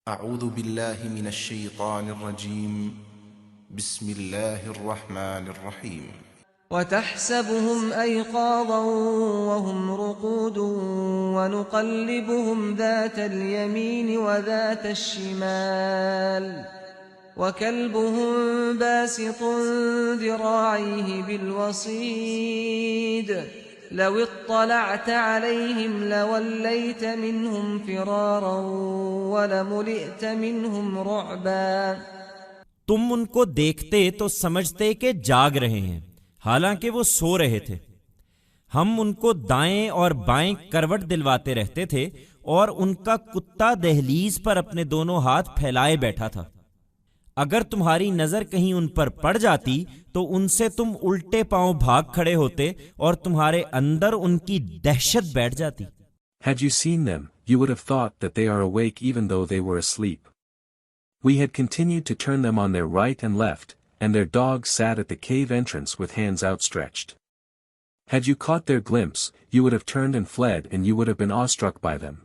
اعوذ باللہ من الشیطان الرجیم بسم اللہ الرحمن الرحیم وتحسبهم أيقاظا وهم رقود ونقلبهم ذات اليمين وذات الشمال وكلبهم باسط ذراعيه بالوصيد لو اطلعت عليهم لوليت منهم فرارا ولملئت منهم رعبا۔ تم ان کو دیکھتے تو سمجھتے کہ جاگ رہے ہیں، حالانکہ وہ سو رہے تھے۔ ہم ان کو دائیں اور بائیں کروٹ دلواتے رہتے تھے اور ان کا کتا دہلیز پر اپنے دونوں ہاتھ پھیلائے بیٹھا تھا۔ اگر تمہاری نظر کہیں ان پر پڑ جاتی تو ان سے تم الٹے پاؤں بھاگ کھڑے ہوتے اور تمہارے اندر ان کی دہشت بیٹھ جاتی۔ Had you seen them, you would have thought that they are awake even though they were asleep. We had continued to turn them on their right and left, and their dogs sat at the cave entrance with hands outstretched. Had you caught their glimpse, you would have turned and fled and you would have been awestruck by them.